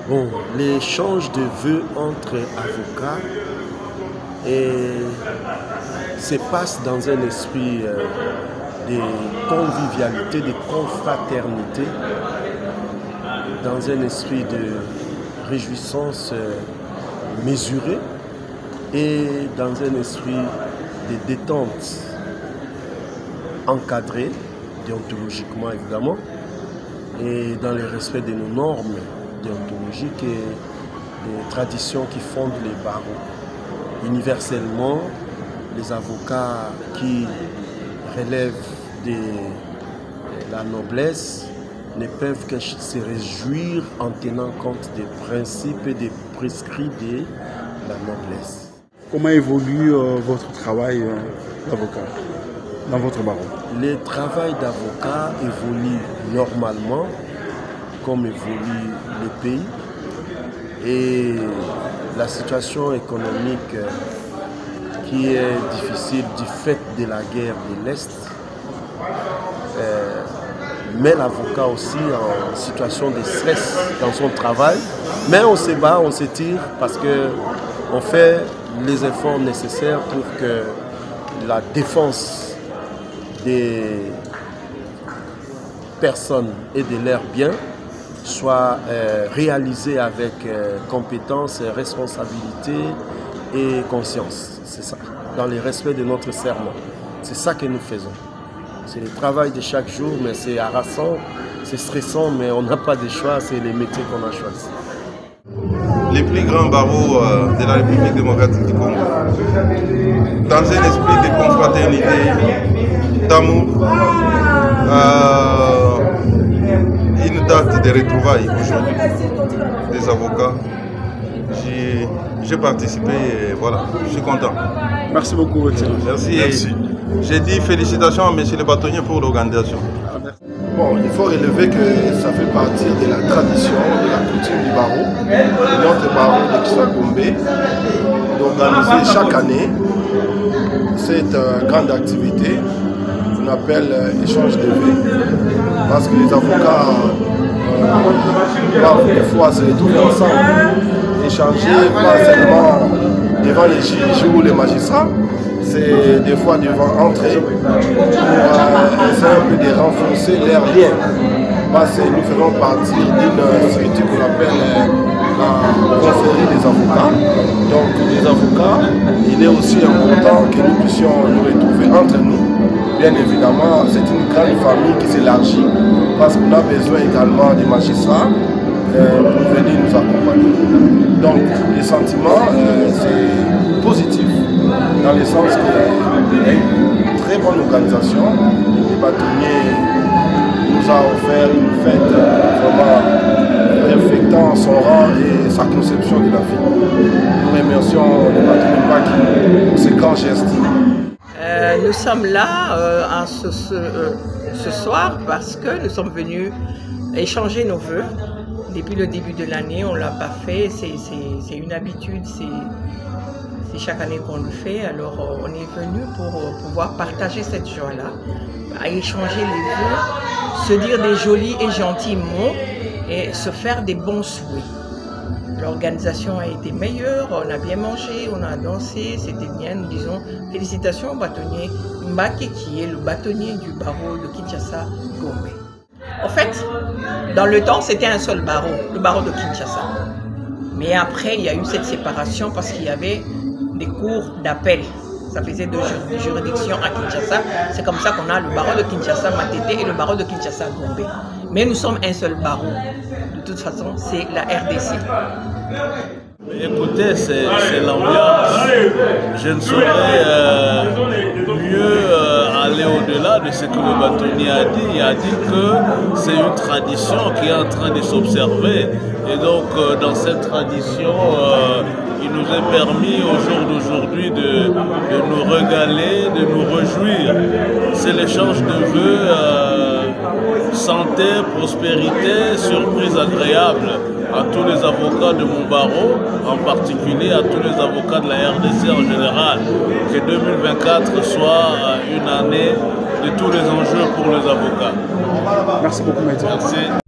Bon, l'échange de vœux entre avocats se passe dans un esprit de convivialité, de confraternité, dans un esprit de réjouissance mesurée et dans un esprit de détente encadrée, déontologiquement évidemment, et dans le respect de nos normes déontologiques et des traditions qui fondent les barreaux. Universellement, les avocats qui relèvent de la noblesse ne peuvent que se réjouir en tenant compte des principes et des prescrits de la noblesse. Comment évolue votre travail d'avocat dans votre barreau? Le travail d'avocat évolue normalement, comme évolue le pays. Et la situation économique qui est difficile du fait de la guerre de l'Est met l'avocat aussi en situation de stress dans son travail. Mais on se bat, on se tire parce qu'on fait les efforts nécessaires pour que la défense des personnes et de leurs biens soit réalisée avec compétence, responsabilité et conscience. C'est ça, dans le respect de notre serment. C'est ça que nous faisons. C'est le travail de chaque jour, mais c'est harassant, c'est stressant, mais on n'a pas de choix, c'est les métiers qu'on a choisis. Les plus grands barreaux de la République démocratique du Congo, dans un esprit de confraternité, d'amour, une date de retrouvailles aujourd'hui des avocats. J'ai participé et voilà, je suis content. Merci beaucoup, Excellence. Merci. J'ai dit félicitations à M. le bâtonnier pour l'organisation. Bon, il faut relever que ça fait partie de la tradition, de la coutume du barreau, de notre barreau de Kisagombe, d'organiser chaque année cette grande activité qu'on appelle échange de vœux. Parce que les avocats doivent des fois se retrouver ensemble, échanger pas seulement devant les juges ou les magistrats, c'est des fois devant entrer pour essayer un peu de renforcer leurs liens. Parce que nous faisons partie d'une structure qu'on appelle la confrérie des avocats. Donc les avocats, il est aussi important que nous puissions nous retrouver entre nous. Bien évidemment, c'est une grande famille qui s'élargit parce qu'on a besoin également des magistrats pour venir nous accompagner. Donc les sentiments, c'est positif dans le sens qu'il y a une très bonne organisation. Le bâtonnier nous a offert une fête vraiment reflétant son rang et sa conception de la vie. Nous remercions le bâtonnier Baki pour ces grands gestes. Nous sommes là ce soir parce que nous sommes venus échanger nos vœux. Depuis le début de l'année, on ne l'a pas fait, c'est une habitude, c'est chaque année qu'on le fait. Alors on est venu pour pouvoir partager cette joie-là, à échanger les vœux, se dire des jolis et gentils mots et se faire des bons souhaits. L'organisation a été meilleure, on a bien mangé, on a dansé, c'était bien, nous disons félicitations au bâtonnier Mbaki qui est le bâtonnier du barreau de Kinshasa-Gombe. En fait, dans le temps, c'était un seul barreau, le barreau de Kinshasa. Mais après, il y a eu cette séparation parce qu'il y avait des cours d'appel. Ça faisait deux juridictions à Kinshasa. C'est comme ça qu'on a le barreau de Kinshasa-Matete et le barreau de Kinshasa-Gombe. Mais nous sommes un seul barreau. De toute façon, c'est la RDC. Écoutez, c'est l'ambiance. Je ne saurais mieux aller au-delà de ce que le bâtonnier a dit. Il a dit que c'est une tradition qui est en train de s'observer. Et donc, dans cette tradition, il nous est permis au jour d'aujourd'hui de nous régaler, de nous réjouir. C'est l'échange de vœux, santé, prospérité, surprise agréable à tous les avocats de mon barreau, en particulier à tous les avocats de la RDC en général. Que 2024 soit une année de tous les enjeux pour les avocats. Merci beaucoup, Maître. Merci.